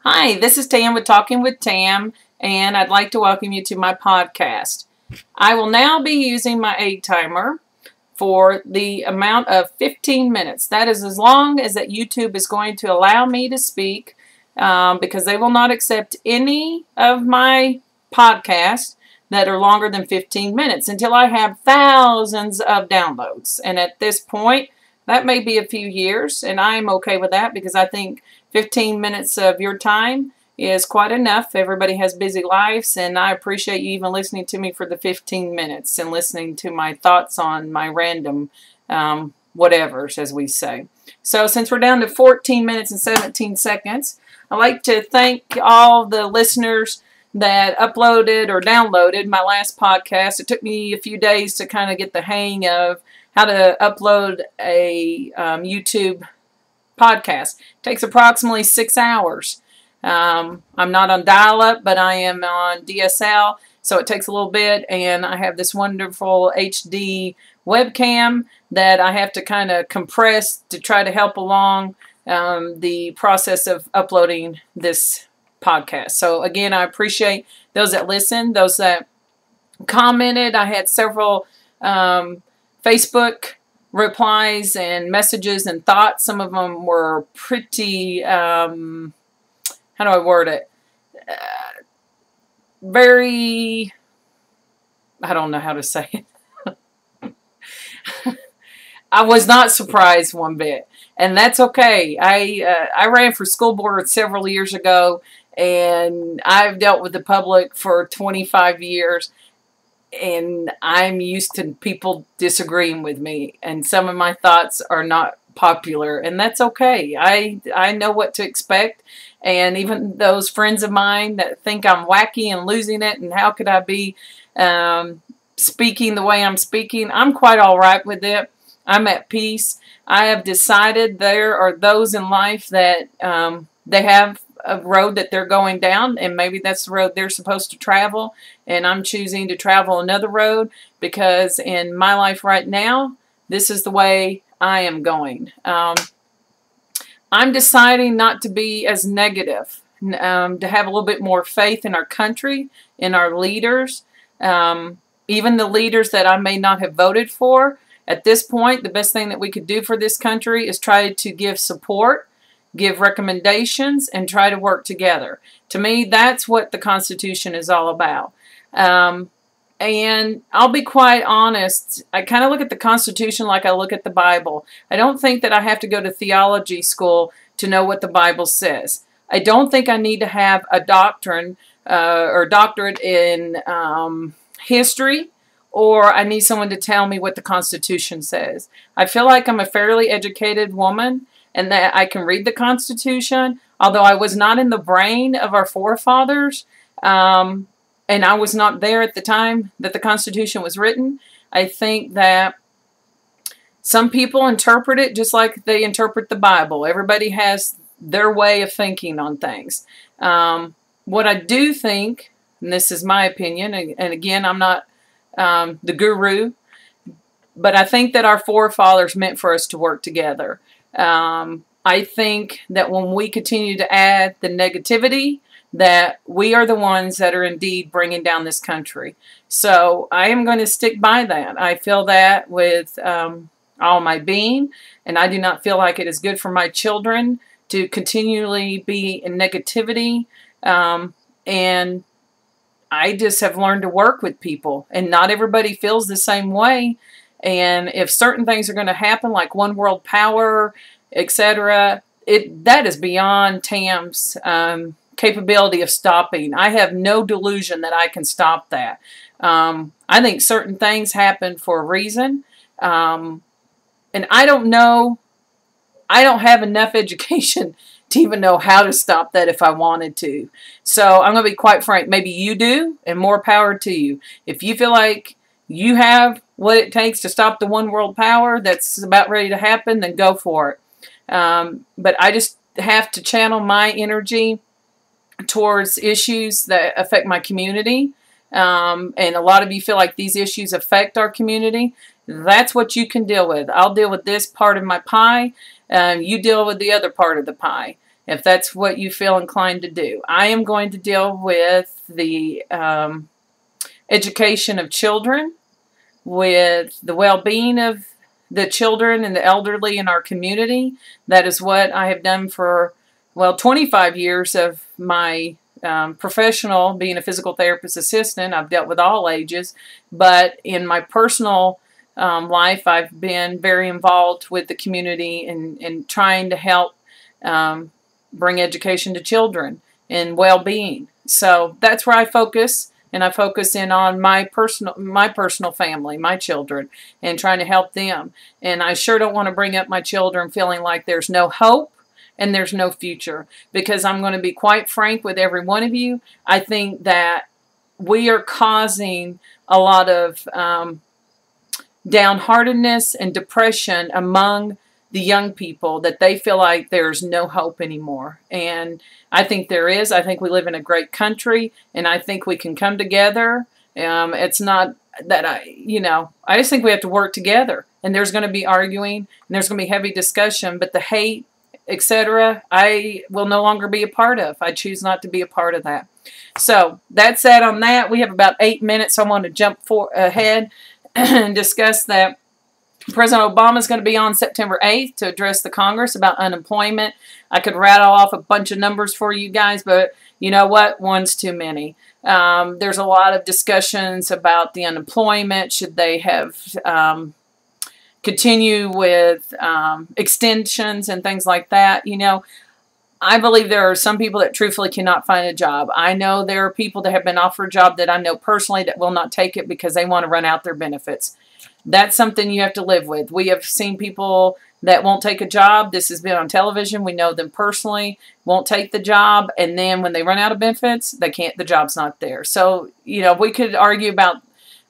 Hi, this is Tam with Talking with Tam, and I'd like to welcome you to my podcast. I will now be using my egg timer for the amount of 15 minutes. That is as long as that YouTube is going to allow me to speak, because they will not accept any of my podcasts that are longer than 15 minutes until I have thousands of downloads. And at this point, that may be a few years, and I am okay with that because I think 15 minutes of your time is quite enough. Everybody has busy lives, and I appreciate you even listening to me for the 15 minutes and listening to my thoughts on my random whatevers, as we say. So since we're down to 14 minutes and 17 seconds, I'd like to thank all the listeners that uploaded or downloaded my last podcast. It took me a few days to kind of get the hang of how to upload a YouTube podcast. It takes approximately 6 hours. I'm not on dial-up, but I am on DSL, so it takes a little bit, and I have this wonderful HD webcam that I have to kind of compress to try to help along the process of uploading this podcast. So again, I appreciate those that listened, those that commented. I had several Facebook replies and messages and thoughts. Some of them were pretty, how do I word it? Very, I don't know how to say it. I was not surprised one bit, and that's okay. I ran for school board several years ago, and I've dealt with the public for 25 years. And I'm used to people disagreeing with me, and some of my thoughts are not popular, and that's okay. I know what to expect, and even those friends of mine that think I'm wacky and losing it, and how could I be speaking the way I'm speaking, I'm quite all right with it. I'm at peace. I have decided there are those in life that they have a road that they're going down, and maybe that's the road they're supposed to travel, and I'm choosing to travel another road because in my life right now, this is the way I am going. I'm deciding not to be as negative, to have a little bit more faith in our country, in our leaders, even the leaders that I may not have voted for. At this point, the best thing that we could do for this country is try to give support, give recommendations, and try to work together. To me, that's what the Constitution is all about. And I'll be quite honest, I kind of look at the Constitution like I look at the Bible. I don't think that I have to go to theology school to know what the Bible says. I don't think I need to have a doctrine or doctorate in history, or I need someone to tell me what the Constitution says. I feel like I'm a fairly educated woman, and that I can read the Constitution, although I was not in the brain of our forefathers, and I was not there at the time that the Constitution was written. I think that some people interpret it just like they interpret the Bible. Everybody has their way of thinking on things. What I do think, and this is my opinion, and again, I'm not the guru, but I think that our forefathers meant for us to work together. I think that when we continue to add the negativity, that we are the ones that are indeed bringing down this country. So I am going to stick by that. I feel that with all my being, and I do not feel like it is good for my children to continually be in negativity. And I just have learned to work with people, and not everybody feels the same way. And if certain things are going to happen, like one world power, etc., that is beyond Tam's capability of stopping. I have no delusion that I can stop that. I think certain things happen for a reason, and I don't know. I don't have enough education to even know how to stop that if I wanted to. So I'm going to be quite frank. Maybe you do, and more power to you. If you feel like you have what it takes to stop the one world power that's about ready to happen, then go for it. But I just have to channel my energy towards issues that affect my community. And a lot of you feel like these issues affect our community. That's what you can deal with. I'll deal with this part of my pie. You deal with the other part of the pie. if that's what you feel inclined to do. I am going to deal with the education of children, with the well-being of the children and the elderly in our community. That is what I have done for, well, 25 years of my professional, being a physical therapist assistant. I've dealt with all ages, but in my personal life, I've been very involved with the community in trying to help bring education to children and well-being. So that's where I focus. And I focus in on my personal family, my children, and trying to help them. And I sure don't want to bring up my children feeling like there's no hope and there's no future. Because I'm going to be quite frank with every one of you. I think that we are causing a lot of downheartedness and depression among the young people, that they feel like there's no hope anymore. And I think there is. I think we live in a great country, and I think we can come together. It's not that I just think we have to work together. And there's going to be arguing, and there's going to be heavy discussion, but the hate, etc., I will no longer be a part of. I choose not to be a part of that. So that's that on that. We have about 8 minutes, so I want to jump ahead and discuss that. President Obama is going to be on September 8th to address the Congress about unemployment. I could rattle off a bunch of numbers for you guys, but you know what? One's too many. There's a lot of discussions about the unemployment. Should they have continue with extensions and things like that? You know, I believe there are some people that truthfully cannot find a job. I know there are people that have been offered a job that I know personally that will not take it because they want to run out their benefits. That's something you have to live with. We have seen people that won't take a job. This has been on television. We know them personally, won't take the job, and then when they run out of benefits, they can't, the job's not there. So, you know, we could argue about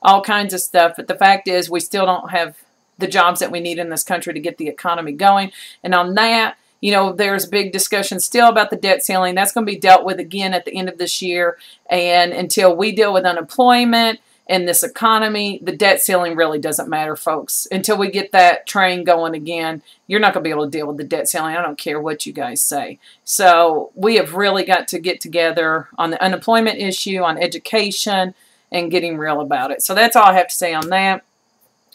all kinds of stuff, but the fact is we still don't have the jobs that we need in this country to get the economy going. And on that, you know, there's big discussion still about the debt ceiling. That's going to be dealt with again at the end of this year. And until we deal with unemployment and this economy, the debt ceiling really doesn't matter, folks. Until we get that train going again, you're not going to be able to deal with the debt ceiling. I don't care what you guys say. So we have really got to get together on the unemployment issue, on education, and getting real about it. So that's all I have to say on that.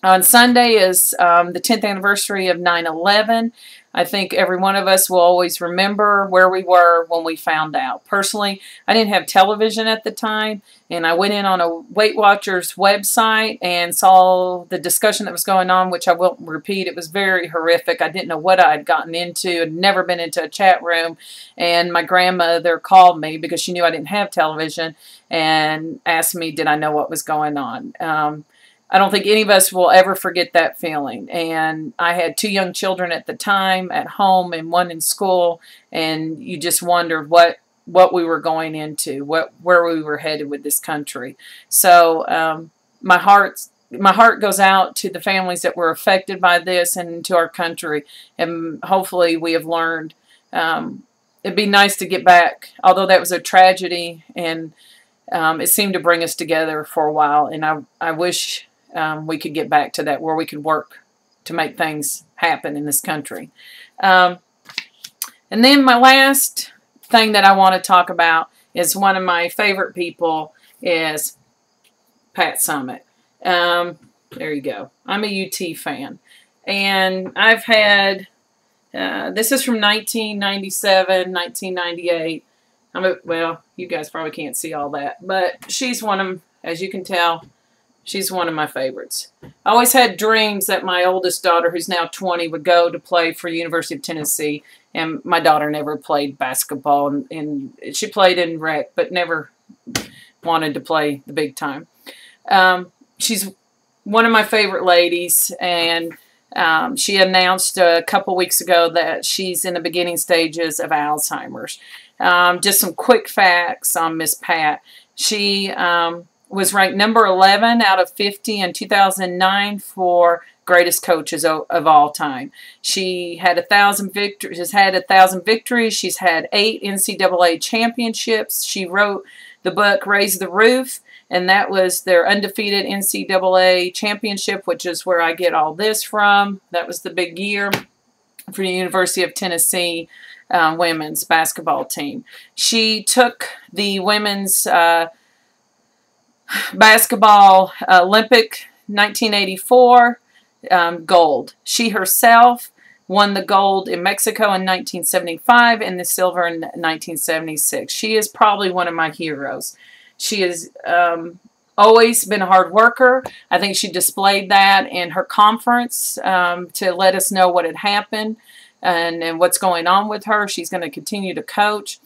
On Sunday is the 10th anniversary of 9/11. I think every one of us will always remember where we were when we found out. Personally, I didn't have television at the time, and I went in on a Weight Watchers website and saw the discussion that was going on, which I won't repeat. It was very horrific. I didn't know what I had gotten into. I'd never been into a chat room, and my grandmother called me because she knew I didn't have television and asked me, did I know what was going on? I don't think any of us will ever forget that feeling. And I had 2 young children at the time at home and 1 in school, and you just wondered what we were going into, where we were headed with this country. So my heart goes out to the families that were affected by this and to our country. And hopefully we have learned. It'd be nice to get back, although that was a tragedy, and it seemed to bring us together for a while. And I wish we could get back to that, where we could work to make things happen in this country. And then my last thing that I want to talk about is one of my favorite people is Pat Summitt. There you go. I'm a UT fan. And I've had, this is from 1997, 1998. Well, you guys probably can't see all that, but she's one of, as you can tell, she's one of my favorites. I always had dreams that my oldest daughter, who's now 20, would go to play for the University of Tennessee, and my daughter never played basketball, and she played in rec, but never wanted to play the big time. She's one of my favorite ladies, and she announced a couple weeks ago that she's in the beginning stages of Alzheimer's. Just some quick facts on Miss Pat. She was ranked number 11 out of 50 in 2009 for greatest coaches of all time. She had 1,000 victories. She's had 1,000 victories. She's had 8 NCAA championships. She wrote the book Raise the Roof, and that was their undefeated NCAA championship, which is where I get all this from. That was the big year for the University of Tennessee. women's basketball team. She took the women's basketball Olympic 1984 gold. She herself won the gold in Mexico in 1975 and the silver in 1976. She is probably one of my heroes. She has always been a hard worker. I think she displayed that in her conference to let us know what had happened and what's going on with her. She's going to continue to coach.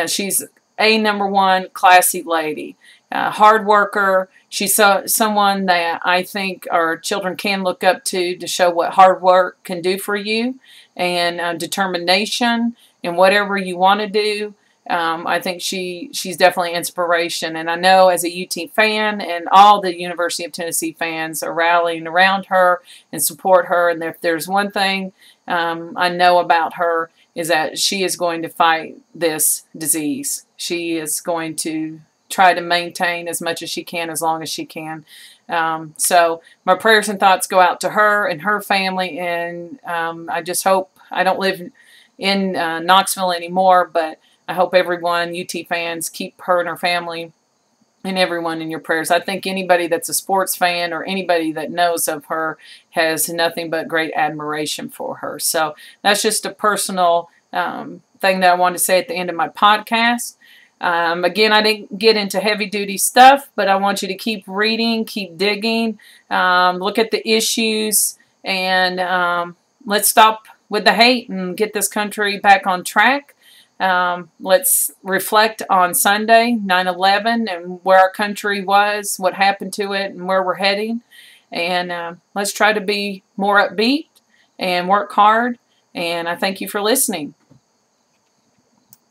She's a #1 classy lady. Hard worker. She's someone that I think our children can look up to show what hard work can do for you, and determination in whatever you want to do. I think she's definitely inspiration, and I know as a UT fan and all the University of Tennessee fans are rallying around her and support her. And if there's one thing I know about her is that she is going to fight this disease. She is going to try to maintain as much as she can, as long as she can. So my prayers and thoughts go out to her and her family, and I just hope, I don't live in Knoxville anymore, but I hope everyone, UT fans, keep her and her family and everyone in your prayers. I think anybody that's a sports fan or anybody that knows of her has nothing but great admiration for her. So that's just a personal thing that I wanted to say at the end of my podcast. Again, I didn't get into heavy-duty stuff, but I want you to keep reading, keep digging, look at the issues, and let's stop with the hate and get this country back on track. Let's reflect on Sunday, 9/11, and where our country was, what happened to it, and where we're heading. And let's try to be more upbeat and work hard. And I thank you for listening.